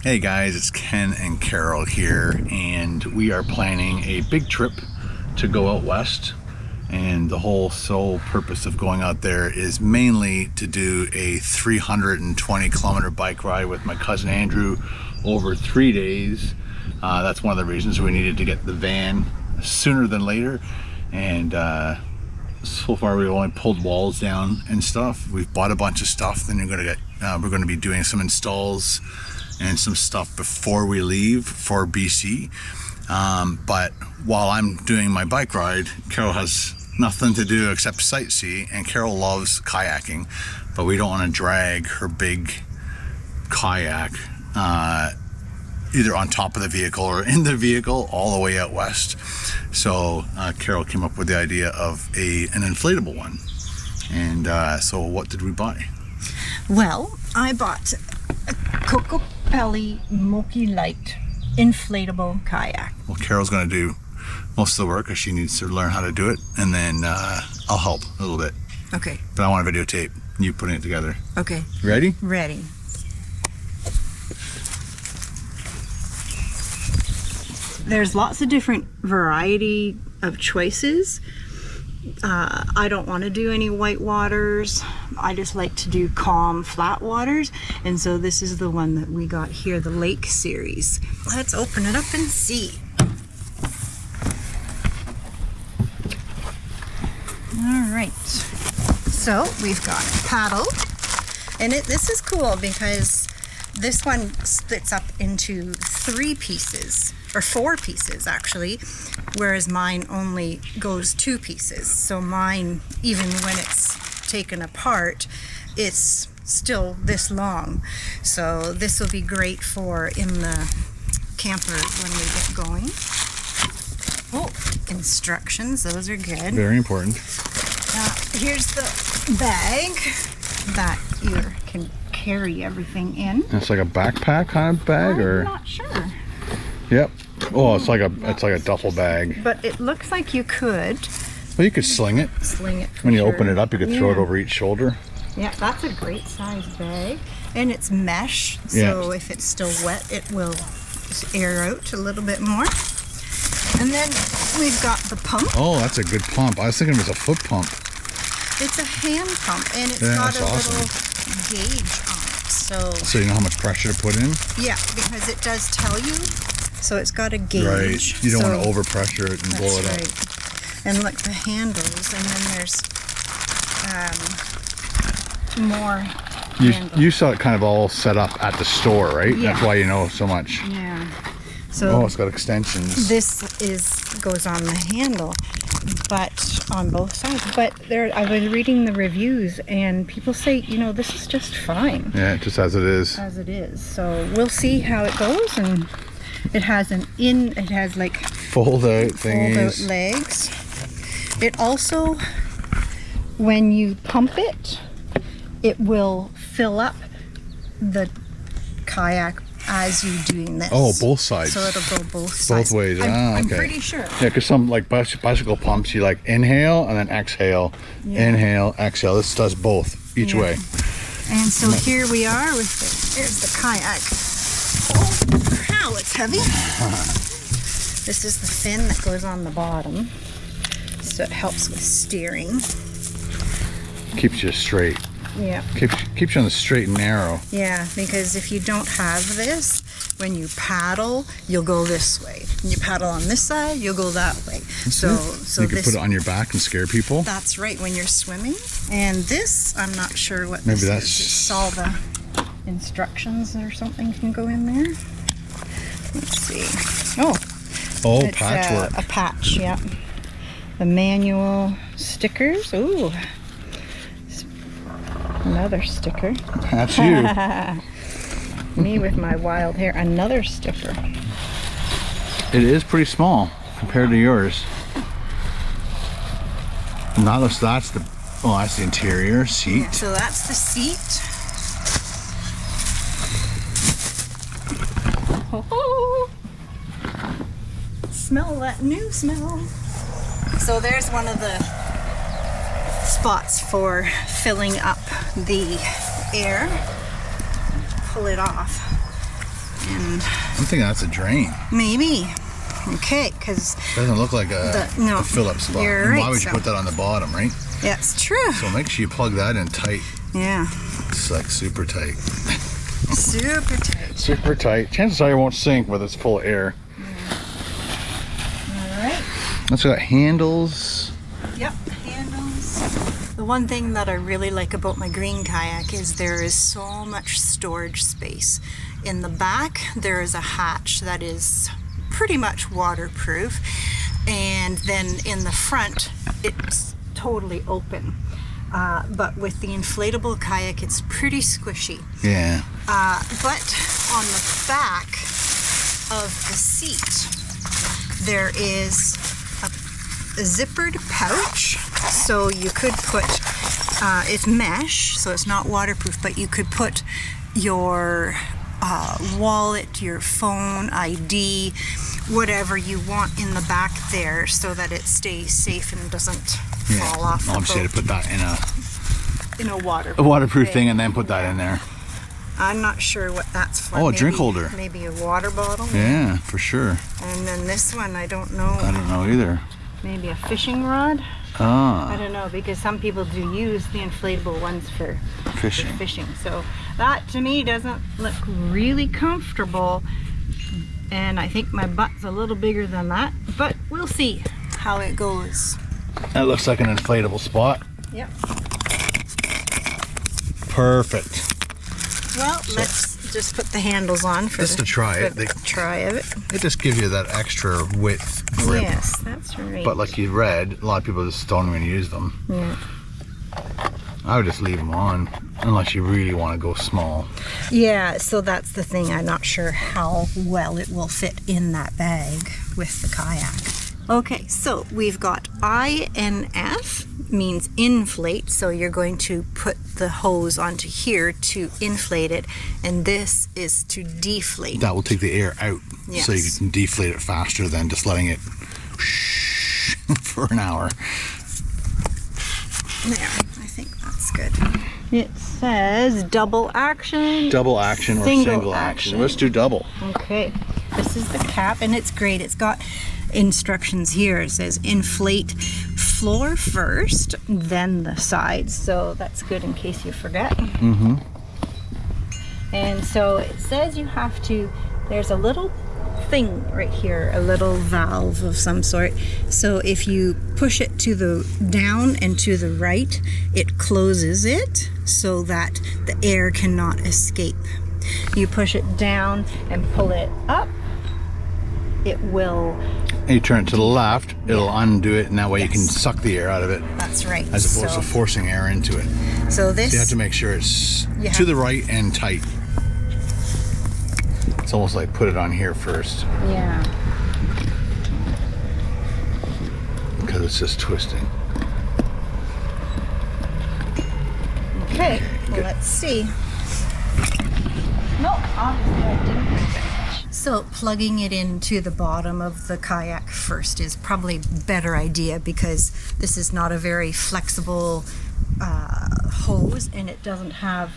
Hey guys, it's Ken and Carol here, and we are planning a big trip to go out west. And the whole sole purpose of going out there is mainly to do a 320 kilometer bike ride with my cousin Andrew over 3 days. That's one of the reasons we needed to get the van sooner than later. And so far we've only pulled walls down and stuff. We've bought a bunch of stuff. Then we're going to be doing some installs and some stuff before we leave for BC. But while I'm doing my bike ride, Carol has nothing to do except sightsee, and Carol loves kayaking, but we don't want to drag her big kayak either on top of the vehicle or in the vehicle all the way out west. So Carol came up with the idea of an inflatable one. And so what did we buy? Well, I bought a Kokopelli Moki Lite Inflatable Kayak. Well, Carol's going to do most of the work because she needs to learn how to do it, and then I'll help a little bit. Okay. But I want to videotape you putting it together. Okay. Ready? Ready. There's lots of different variety of choices. I don't want to do any white waters. I just like to do calm, flat waters. And so this is the one that we got here, the Lake series. Let's open it up and see. All right. So we've got a paddle. And this is cool because this one splits up into 3 pieces. Or 4 pieces actually, whereas mine only goes 2 pieces. So mine, even when it's taken apart, it's still this long. So this will be great for in the camper when we get going. Oh, instructions, those are good. Very important. Here's the bag that you can carry everything in. It's like a backpack kind of bag, or? I'm not sure. Yep. Oh, it's like a duffel bag. But it looks like you could. Well, you could sling it. Sling it. When you open it up, you could throw it over each shoulder. Yeah, that's a great size bag. And it's mesh, so if it's still wet, it will air out a little bit more. And then we've got the pump. Oh, that's a good pump. I was thinking it was a foot pump. It's a hand pump, and it's got a little gauge on it. So you know how much pressure to put in? Yeah, because it does tell you. So it's got a gauge. Right. You don't want to overpressure it and blow it up. Right. And look, the handles, and then there's more handles. You saw it kind of all set up at the store, right? Yeah. That's why you know so much. Yeah. So it's got extensions. This goes on the handle, but on both sides. But I was reading the reviews, and people say, this is just fine. Yeah, just as it is. As it is. So we'll see how it goes, and it has like fold out thingies. Fold out legs. It also, when you pump it, it will fill up the kayak as you're doing this. Oh, both sides. So it'll go both sides. Both ways. I'm pretty sure. Yeah, because some like bicycle pumps, you like inhale and then exhale. Yeah. Inhale, exhale. This does both each way. And so here we are with here's the kayak. Oh, it's heavy. This is the fin that goes on the bottom, so it helps with steering. Keeps you straight. Yeah. Keeps you on the straight and narrow. Yeah, because if you don't have this, when you paddle, you'll go this way. When you paddle on this side, you'll go that way. So you can put it on your back and scare people. That's right, when you're swimming. And this, I'm not sure what maybe this that's is. It's all the instructions or something can go in there. Let's see. Oh, it's patchwork. A patch, yeah. The manual stickers. Ooh. Another sticker. That's you. Me with my wild hair. Another sticker. It is pretty small compared to yours. That's the interior seat. Yeah, so that's the seat. Oh, smell that new smell. So there's one of the spots for filling up the air. Pull it off. And I'm thinking that's a drain. maybe. Okay, because Doesn't look like a fill-up spot. You're And right, why would you put that on the bottom, right? yeah, it's true. So make sure you plug that in tight. Yeah, It's like super tight. super tight. Super tight. Chances are it won't sink with it's full of air. All right. Let's got handles. Yep, handles. The one thing that I really like about my green kayak is there is so much storage space. In the back, there is a hatch that is pretty much waterproof, and then in the front, it's totally open. But with the inflatable kayak, it's pretty squishy. Yeah. But on the back of the seat, there is a zippered pouch, so you could put, it's mesh, so it's not waterproof, but you could put your wallet, your phone, ID, whatever you want in the back there so that it stays safe and doesn't fall off the Obviously, boat. to put that in In a waterproof thing and then put that in there. I'm not sure what that's for. Oh, a drink holder. Maybe a water bottle. Yeah, for sure. And then this one, I don't know. I don't know either. Maybe a fishing rod. Ah. I don't know, because some people do use the inflatable ones for Fishing. So that to me doesn't look really comfortable, and I think my butt's a little bigger than that, but we'll see how it goes. That looks like an inflatable spot. Yep. Perfect. Well, let's just put the handles on for Just to try it. the try of it. It just gives you that extra width grip. Yes, that's right. But like you read, a lot of people just don't even use them. Yeah. I would just leave them on, unless you really want to go small. Yeah, so that's the thing. I'm not sure how well it will fit in that bag with the kayak. Okay, so we've got INF, means inflate, so you're going to put the hose onto here to inflate it, and this is to deflate. That will take the air out, so you Yes. can deflate it faster than just letting it for an hour. There, I think that's good. It says double action. Double action or single action. Let's do double. Okay, this is the cap, and it's great. It's got instructions here. It says inflate floor first, then the sides. So that's good in case you forget. Mm-hmm. And so it says you have to, there's a little thing right here, a little valve of some sort. So if you push it to the down and to the right, it closes it so that the air cannot escape. You push it down and pull it up, it will. And you turn it to the left, it'll undo it, and that way you can suck the air out of it, That's right. as opposed to forcing air into it. So this. So you have to make sure it's You to have- the right and tight. It's almost like put it on here first, Yeah. because it's just twisting. Okay. Well, Good. let's see. No, obviously I didn't. So plugging it into the bottom of the kayak first is probably a better idea, because this is not a very flexible hose, and it doesn't have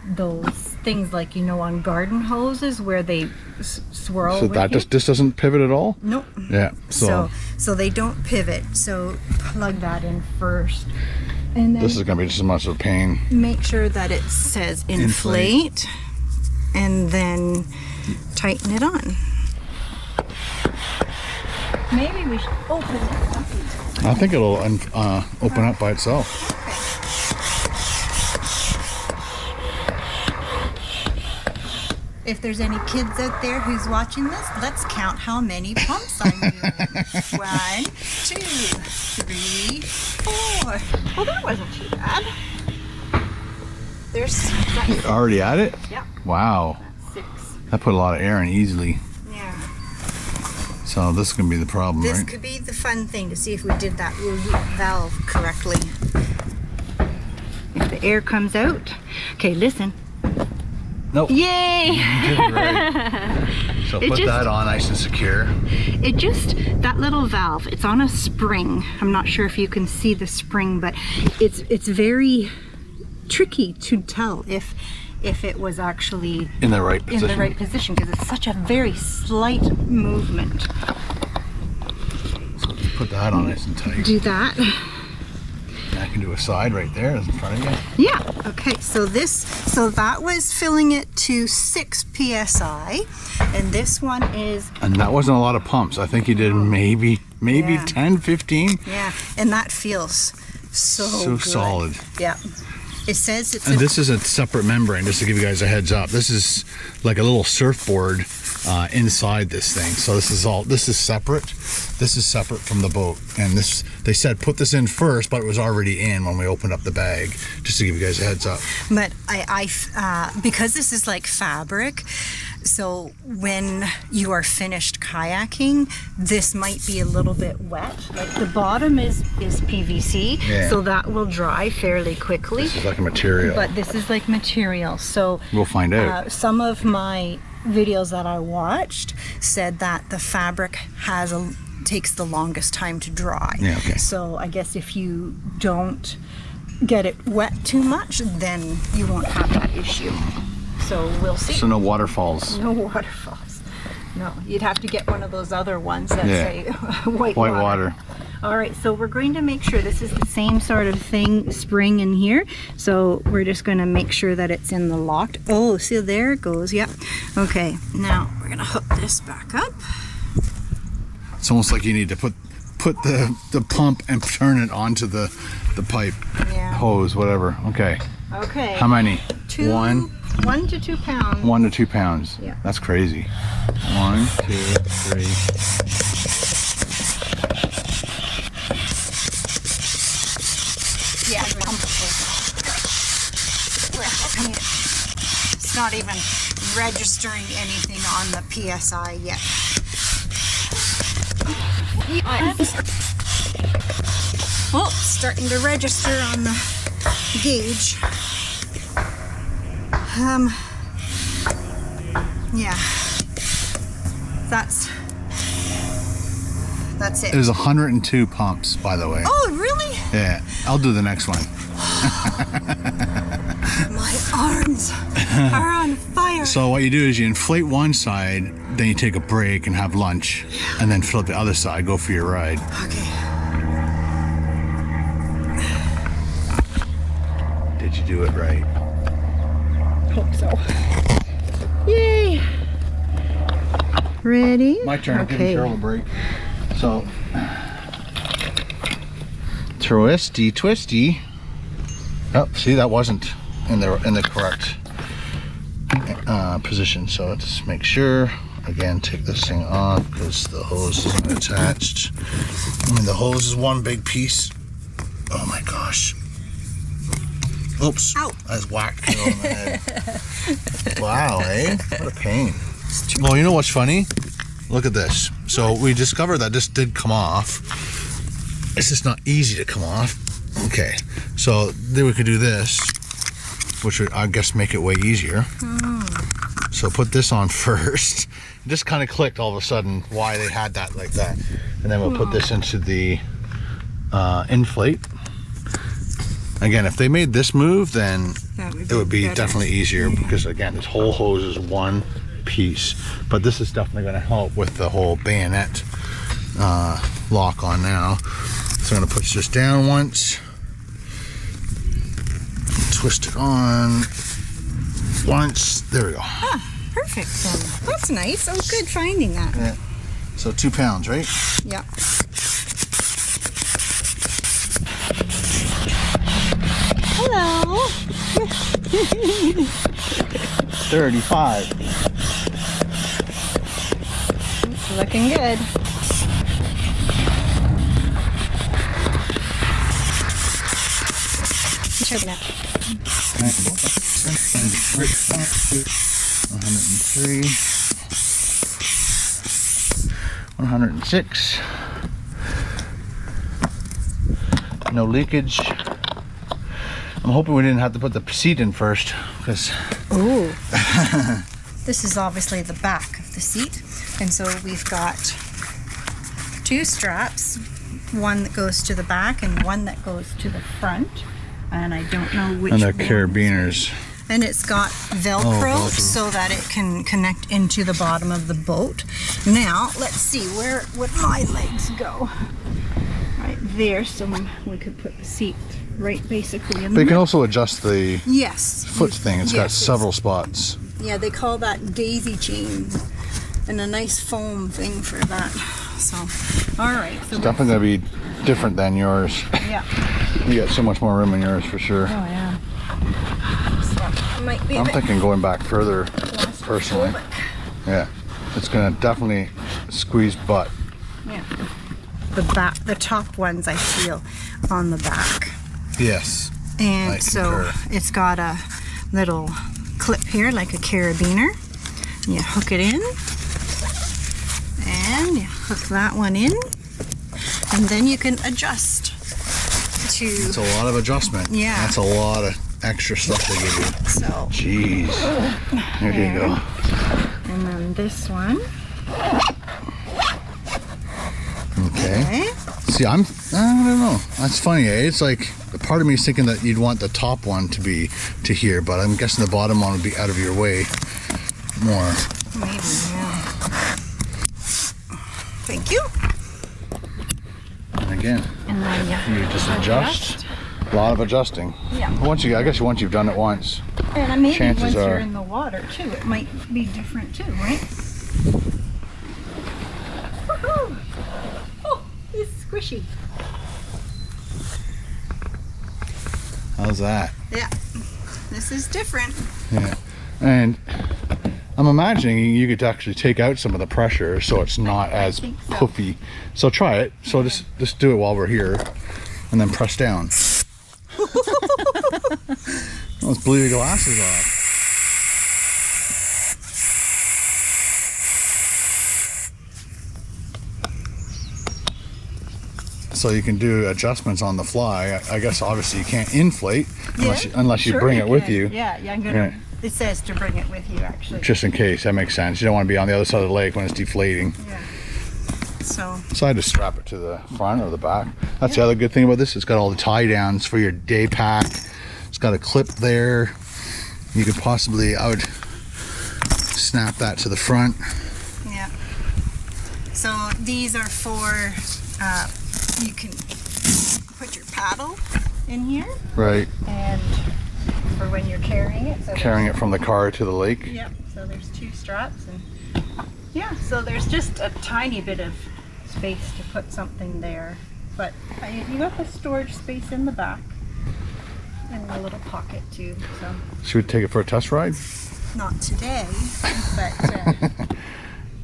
those things like, you know, on garden hoses where they swirl. So with that you. just doesn't pivot at all? Nope. Yeah. So So they don't pivot. So plug that in first, and then this is going to be just as much of a pain. make sure that it says inflate, and then tighten it on. Maybe we should open it up. I think it'll open up by itself. If there's any kids out there who's watching this, let's count how many pumps I'm doing. 1, 2, 3, 4. Well, that wasn't too bad. There's You're already at it? yeah, Wow. 6. That put a lot of air in easily. Yeah. So this is going to be the problem, This right? could be the fun thing, to see if we did that valve correctly. If the air comes out. Okay, listen. Nope. Yay! You did it right. So It put just- that on nice and secure. It just, that little valve, it's on a spring. I'm not sure if you can see the spring, but it's very tricky to tell if if it was actually In the right position. in the right position, because it's such a very slight movement. Put that on nice and tight. Do that. And I can do a side right there in front of you. Yeah, okay, so that was filling it to 6 psi, and this one is... And that wasn't a lot of pumps. I think you did maybe Yeah. 10, 15. Yeah, and that feels so good. Solid. Yeah. It says it's And this is a separate membrane, just to give you guys a heads up. This is like a little surfboard inside this thing. So this is separate. This is separate from the boat. And this, they said put this in first, but it was already in when we opened up the bag, just to give you guys a heads up. But because this is like fabric, so when you are finished kayaking, this might be a little bit wet. Like the bottom is PVC, Yeah. so that will dry fairly quickly. This is like a material. But this is like material, so We'll find out. some of my videos that I watched said that the fabric takes the longest time to dry. Yeah, okay. So I guess if you don't get it wet too much, then you won't have that issue. So we'll see. So no waterfalls. No waterfalls. No, you'd have to get one of those other ones that Yeah. say white water. All right, so we're going to make sure this is the same sort of thing, spring in here. So we're just going to make sure that it's in the locked. Oh, see, there it goes. Yep. Okay, now we're going to hook this back up. It's almost like you need to put the pump and turn it onto the pipe, Yeah. hose, whatever. Okay. Okay. How many? 1 to 2 pounds. 1 to 2 pounds. Yeah. That's crazy. 1, 2, 3. Yeah. It's not even registering anything on the PSI yet. Oh, starting to register on the gauge. Yeah. That's it. There's 102 pumps, by the way. Oh, really? Yeah. I'll do the next one. My arms are on fire. So what you do is you inflate one side, then you take a break and have lunch, and then fill up the other side, go for your ride. Okay. Did you do it right? Hope so. Yay. Ready? My turn. I'm giving Okay. Carol a break. So, twisty, twisty. Oh, see, that wasn't in the correct position. So let's make sure. Again, take this thing off because the hose isn't attached. I mean, the hose is one big piece. Oh my gosh. Oops. Ow. I was whacked Carol in the head. Wow, eh? What a pain. Well, you know what's funny? Look at this. So we discovered that this did come off. It's just not easy to come off. Okay, so then we could do this, which would, I guess, make it way easier. So put this on first. It just kind of clicked all of a sudden why they had that like that. And then we'll put this into the inflate. Again, if they made this move, then it would be better. definitely easier because, again, this whole hose is one piece. But this is definitely going to help with the whole bayonet lock on now. So I'm going to push this down once. Twist it on once. There we go. Ah, perfect then. That's nice. Oh, good finding that. Yeah. So 2 pounds, right? Yeah. Hello. 35. It's looking good. Check it out. 103. 106. No leakage. I'm hoping we didn't have to put the seat in first, because Ooh. This is obviously the back of the seat. And so we've got 2 straps, one that goes to the back and one that goes to the front. And I don't know which and they're one. carabiners. And it's got Velcro so that it can connect into the bottom of the boat. Now, let's see, where would my legs go? Right there, so we could put the seat right basically in the But you can middle. also adjust the Yes. foot thing. It's got several spots. Yeah, they call that daisy chain, and a nice foam thing for that. So, all right. So It's definitely going to be different than yours. yeah. You got so much more room in yours for sure. Oh yeah. So, it might be a I'm bit thinking going back further, personally. claustrophobic. Yeah, it's going to definitely squeeze butt. Yeah. The top ones I feel on the back. Yes. I And so concur. it's got a little clip here, like a carabiner. You hook it in, and you hook that one in, and then you can adjust to. It's a lot of adjustment. Yeah. That's a lot of extra stuff they give you. So, Jeez. There you go. and then this one. Okay. Okay. See, I don't know. That's funny, eh? It's like, a part of me is thinking that you'd want the top one to be to here, but I'm guessing the bottom one would be out of your way more. Maybe, yeah. Thank you. And again, And then you just adjust. A lot of adjusting. Yeah. Once you've done it once. And maybe Chances once you're are- in the water too, it might be different too, right? Woohoo! Oh, it's squishy. How's that? Yeah, this is different. Yeah. And I'm imagining you could actually take out some of the pressure so it's not as think so. puffy. So try it. So just do it while we're here and then press down. Let's blew your glasses off. So you can do adjustments on the fly. I guess obviously you can't inflate unless you Sure bring it with can. you. Yeah, I'm gonna. Right. It says to bring it with you, actually. Just in case, that makes sense. You don't want to be on the other side of the lake when it's deflating. Yeah. So. So I just strap it to the front or the back. That's the other good thing about this. It's got all the tie downs for your day pack. It's got a clip there. You could possibly, I would snap that to the front. Yeah. So these are for, you can put your paddle in here, Right. and for when you're carrying it. So Carrying it from the car to the lake. Yep. So there's two straps, and yeah. So there's just a tiny bit of space to put something there, but you got the storage space in the back, and a little pocket too. So Should we take it for a test ride? not today, but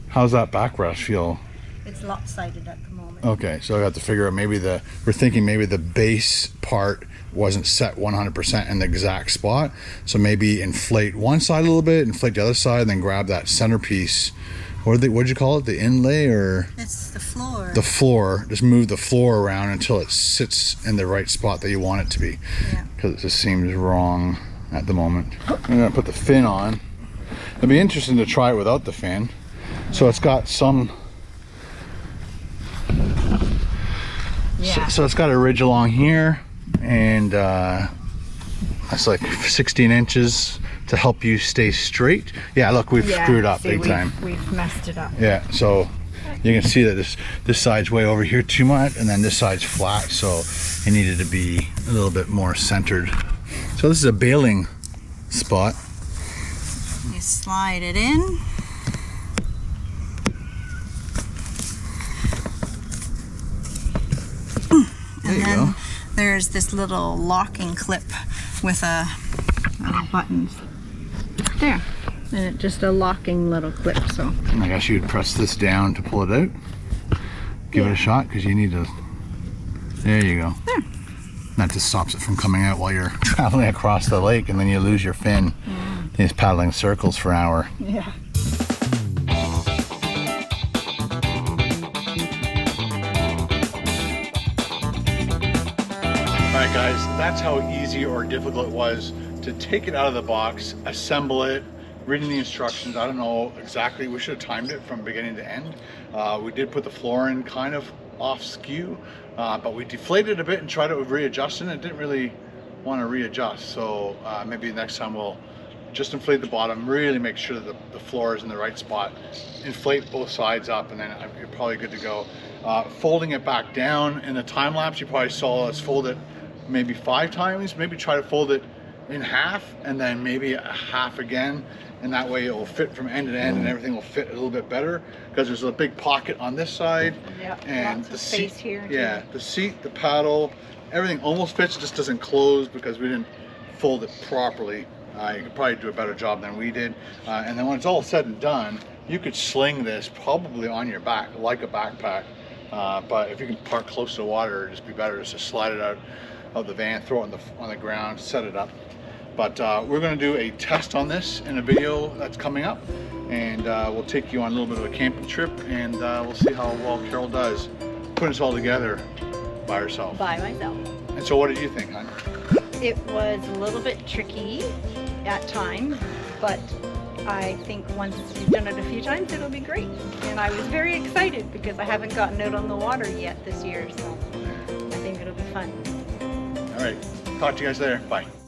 How's that backrest feel? it's lopsided at the moment. Okay, so I got to figure out we're thinking maybe the base part wasn't set 100% in the exact spot. So maybe inflate one side a little bit, inflate the other side, and then grab that centerpiece. What'd you call it? The inlay or? It's the floor. The floor. Just move the floor around until it sits in the right spot that you want it to be. Yeah. Because it just seems wrong at the moment. I'm gonna put the fin on. It'd be interesting to try it without the fin. So it's got some. Yeah. So it's got a ridge along here, and that's like 16 inches to help you stay straight. Yeah, look, we've screwed up big time. We've messed it up. Yeah, so you can see that this side's way over here too much, and then this side's flat, so it needed to be a little bit more centered. So this is a bailing spot. You slide it in. There you And go. then there's this little locking clip with a buttons there, and just a locking little clip. So I guess you'd press this down to pull it out. Give it a shot, because you need to. There you go. There. That just stops it from coming out while you're traveling across the lake, and then you lose your fin. He's paddling circles for an hour. yeah. Alright guys, that's how easy or difficult it was to take it out of the box, assemble it, reading the instructions. I don't know exactly, we should have timed it from beginning to end. We did put the floor in kind of off skew, but we deflated a bit and tried to readjust it, and it didn't really want to readjust. So maybe next time we'll just inflate the bottom, really make sure that the floor is in the right spot, inflate both sides up, and then you're probably good to go. Folding it back down in the time lapse, you probably saw us fold it maybe 5 times, maybe try to fold it in half and then maybe a half again, and that way it will fit from end to end and everything will fit a little bit better, because there's a big pocket on this side, and the seat here too. The seat, the paddle, everything almost fits, just doesn't close because we didn't fold it properly. You could probably do a better job than we did, and then when it's all said and done, you could sling this probably on your back like a backpack, but if you can park close to the water, it'd just be better just to slide it out of the van, throw it on the ground, set it up. But we're going to do a test on this in a video that's coming up, and we'll take you on a little bit of a camping trip, and we'll see how well Carol does putting this all together by herself. By myself. And so what did you think, hon? It was a little bit tricky at times, but I think once you've done it a few times, it'll be great. And I was very excited because I haven't gotten out on the water yet this year, so I think it'll be fun. All right, talk to you guys later. Bye.